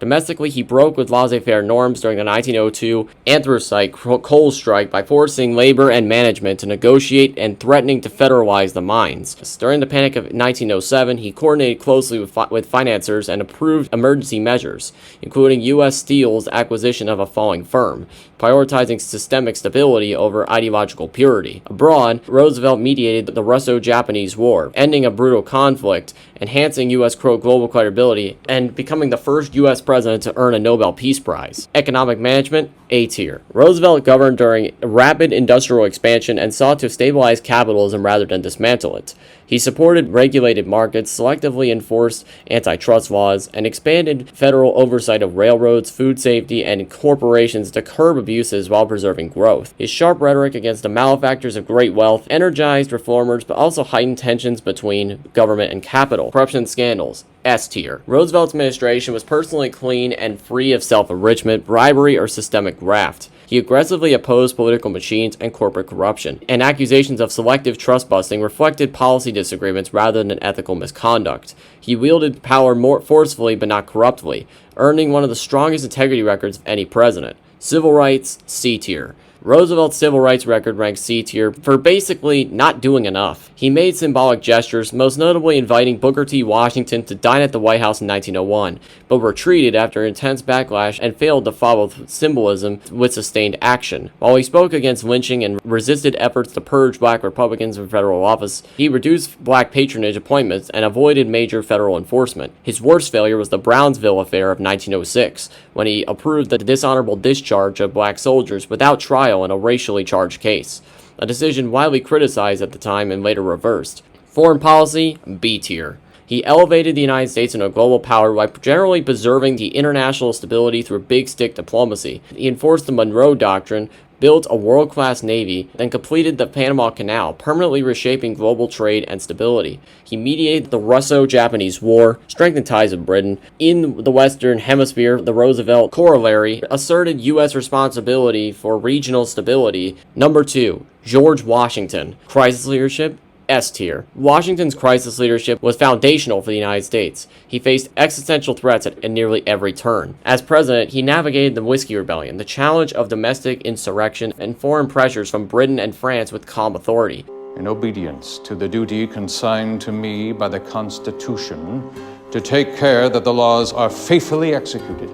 Domestically, he broke with laissez-faire norms during the 1902 anthracite coal strike by forcing labor and management to negotiate and threatening to federalize the mines. During the Panic of 1907, he coordinated closely with financiers and approved emergency measures, including U.S. Steel's acquisition of a falling firm, prioritizing systemic stability over ideological purity. Abroad, Roosevelt mediated the Russo-Japanese War, ending a brutal conflict, enhancing U.S. global credibility, and becoming the first U.S. president to earn a Nobel Peace Prize. Economic management, A tier. Roosevelt governed during rapid industrial expansion and sought to stabilize capitalism rather than dismantle it. He supported regulated markets, selectively enforced antitrust laws, and expanded federal oversight of railroads, food safety, and corporations to curb abuses while preserving growth. His sharp rhetoric against the malefactors of great wealth energized reformers but also heightened tensions between government and capital. Corruption scandals, S tier. Roosevelt's administration was personally clean and free of self-enrichment, bribery, or systemic graft. He aggressively opposed political machines and corporate corruption, and accusations of selective trust busting reflected policy disagreements rather than ethical misconduct. He wielded power more forcefully but not corruptly, earning one of the strongest integrity records of any president. Civil rights, C tier. Roosevelt's civil rights record ranks C tier for basically not doing enough. He made symbolic gestures, most notably inviting Booker T. Washington to dine at the White House in 1901, but retreated after intense backlash and failed to follow symbolism with sustained action. While he spoke against lynching and resisted efforts to purge black Republicans from federal office, he reduced black patronage appointments and avoided major federal enforcement. His worst failure was the Brownsville affair of 1906, when he approved the dishonorable discharge of black soldiers without trial in a racially charged case, a decision widely criticized at the time and later reversed. Foreign policy, B tier. He elevated the United States into a global power by generally preserving the international stability through big stick diplomacy. He enforced the Monroe Doctrine, built a world-class navy, and completed the Panama Canal, permanently reshaping global trade and stability. He mediated the Russo-Japanese War, strengthened ties with Britain. In the Western Hemisphere, the Roosevelt Corollary asserted U.S. responsibility for regional stability. Number 2, George Washington. Crisis leadership, S tier. Washington's crisis leadership was foundational for the United States. He faced existential threats at nearly every turn. As president, he navigated the Whiskey Rebellion, the challenge of domestic insurrection, and foreign pressures from Britain and France with calm authority. In obedience to the duty consigned to me by the Constitution to take care that the laws are faithfully executed,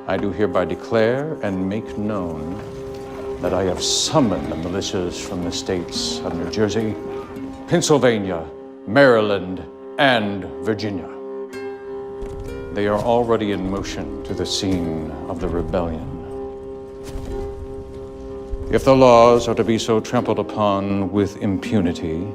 I do hereby declare and make known that I have summoned the militias from the states of New Jersey, Pennsylvania, Maryland, and Virginia. They are already in motion to the scene of the rebellion. If the laws are to be so trampled upon with impunity,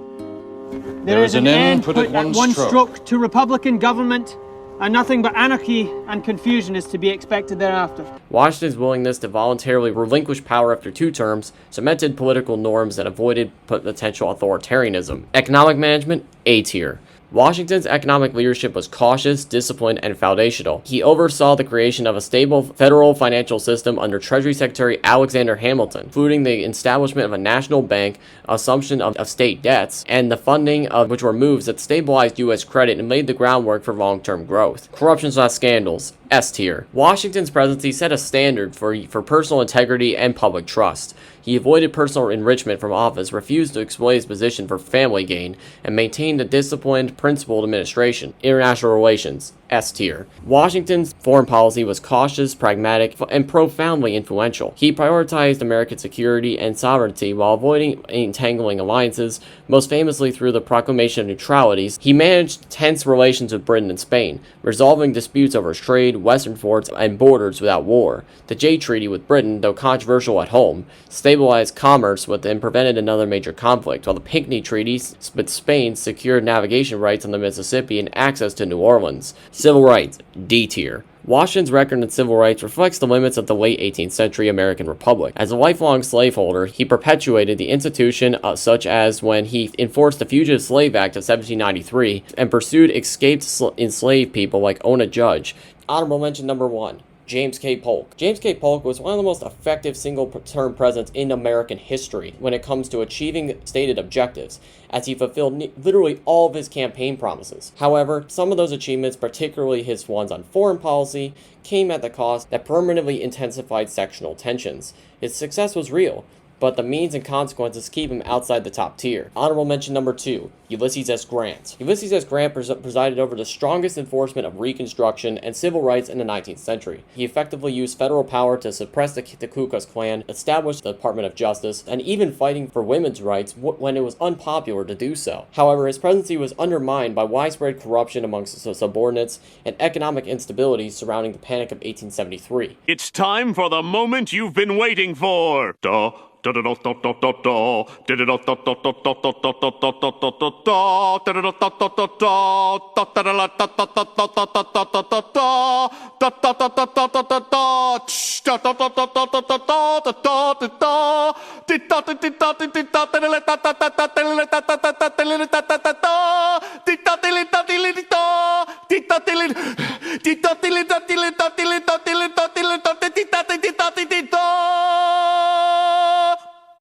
there is an end put at one stroke to Republican government, and nothing but anarchy and confusion is to be expected thereafter. Washington's willingness to voluntarily relinquish power after 2 terms cemented political norms that avoided potential authoritarianism. Economic management, A tier. Washington's economic leadership was cautious, disciplined, and foundational. He oversaw the creation of a stable federal financial system under Treasury Secretary Alexander Hamilton, including the establishment of a national bank, assumption of state debts, and the funding of which were moves that stabilized U.S. credit and laid the groundwork for long-term growth. Corruption/scandals, S tier. Washington's presidency set a standard for personal integrity and public trust. He avoided personal enrichment from office, refused to exploit his position for family gain, and maintained a disciplined, principled administration. International relations, S tier. Washington's foreign policy was cautious, pragmatic, and profoundly influential. He prioritized American security and sovereignty while avoiding entangling alliances, most famously through the proclamation of neutralities. He managed tense relations with Britain and Spain, resolving disputes over trade, western forts, and borders without war. The Jay Treaty with Britain, though controversial at home, stabilized commerce with and prevented another major conflict, while the Pinckney Treaty with Spain secured navigation rights on the Mississippi and access to New Orleans. Civil rights, D tier. Washington's record in civil rights reflects the limits of the late 18th century American Republic. As a lifelong slaveholder, he perpetuated the institution such as when he enforced the Fugitive Slave Act of 1793 and pursued escaped enslaved people like Ona Judge. Honorable mention number 1. James K. Polk. James K. Polk was one of the most effective single-term presidents in American history when it comes to achieving stated objectives, as he fulfilled literally all of his campaign promises. However, some of those achievements, particularly his ones on foreign policy, came at the cost that permanently intensified sectional tensions. His success was real, but the means and consequences keep him outside the top tier. Honorable mention number 2, Ulysses S. Grant. Ulysses S. Grant presided over the strongest enforcement of Reconstruction and civil rights in the 19th century. He effectively used federal power to suppress the Ku Klux Klan, establish the Department of Justice, and even fighting for women's rights when it was unpopular to do so. However, his presidency was undermined by widespread corruption amongst his subordinates and economic instability surrounding the Panic of 1873. It's time for the moment you've been waiting for.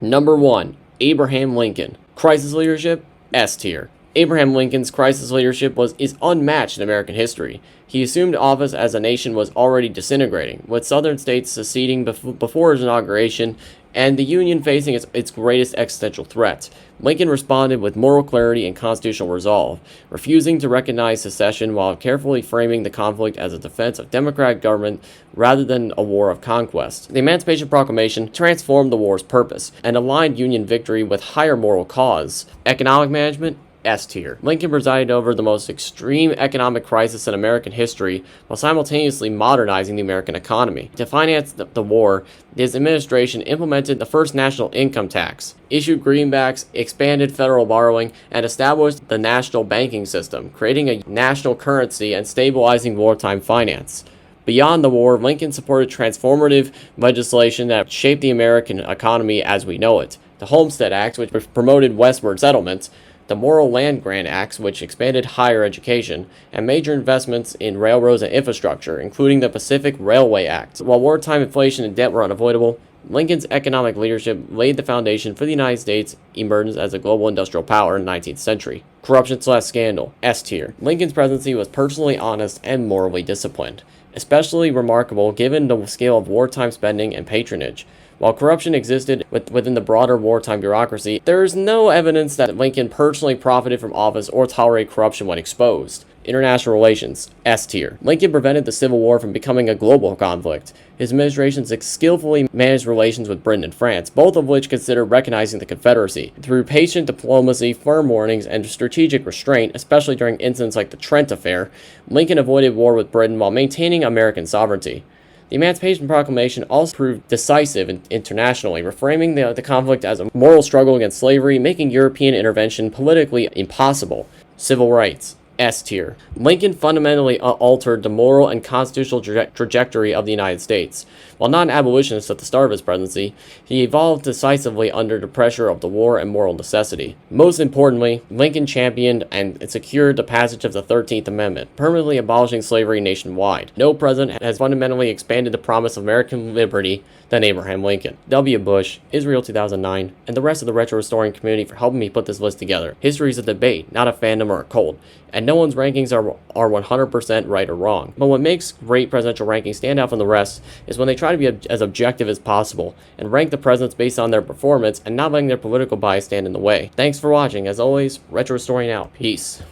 Number 1, Abraham Lincoln. Crisis leadership, S tier. Abraham Lincoln's crisis leadership is unmatched in American history. He assumed office as the nation was already disintegrating, with southern states seceding before his inauguration and the Union facing its greatest existential threat. Lincoln responded with moral clarity and constitutional resolve, refusing to recognize secession while carefully framing the conflict as a defense of democratic government rather than a war of conquest. The Emancipation Proclamation transformed the war's purpose and aligned Union victory with higher moral cause. Economic management, S tier. Lincoln presided over the most extreme economic crisis in American history while simultaneously modernizing the American economy. To finance the war, his administration implemented the first national income tax, issued greenbacks, expanded federal borrowing, and established the national banking system, creating a national currency and stabilizing wartime finance. Beyond the war, Lincoln supported transformative legislation that shaped the American economy as we know it. The Homestead Act, which promoted westward settlements, the Morrill Land Grant Acts, which expanded higher education, and major investments in railroads and infrastructure, including the Pacific Railway Act. While wartime inflation and debt were unavoidable, Lincoln's economic leadership laid the foundation for the United States' emergence as a global industrial power in the 19th century. Corruption/scandal, S tier. Lincoln's presidency was personally honest and morally disciplined, especially remarkable given the scale of wartime spending and patronage. While corruption existed within the broader wartime bureaucracy, there is no evidence that Lincoln personally profited from office or tolerated corruption when exposed. International relations, S tier. Lincoln prevented the Civil War from becoming a global conflict. His administration skillfully managed relations with Britain and France, both of which considered recognizing the Confederacy. Through patient diplomacy, firm warnings, and strategic restraint, especially during incidents like the Trent Affair, Lincoln avoided war with Britain while maintaining American sovereignty. The Emancipation Proclamation also proved decisive internationally, reframing the conflict as a moral struggle against slavery, making European intervention politically impossible. Civil rights, S tier. Lincoln fundamentally altered the moral and constitutional trajectory of the United States. While not an abolitionist at the start of his presidency, he evolved decisively under the pressure of the war and moral necessity. Most importantly, Lincoln championed and secured the passage of the 13th Amendment, permanently abolishing slavery nationwide. No president has fundamentally expanded the promise of American liberty than Abraham Lincoln. W. Bush, Israel 2009, and the rest of the retro restoring community for helping me put this list together. History is a debate, not a fandom or a cult, and no one's rankings are 100% right or wrong. But what makes great presidential rankings stand out from the rest is when they try to be as objective as possible and rank the presidents based on their performance and not letting their political bias stand in the way. Thanks for watching. As always, Retro Restoring out. Peace.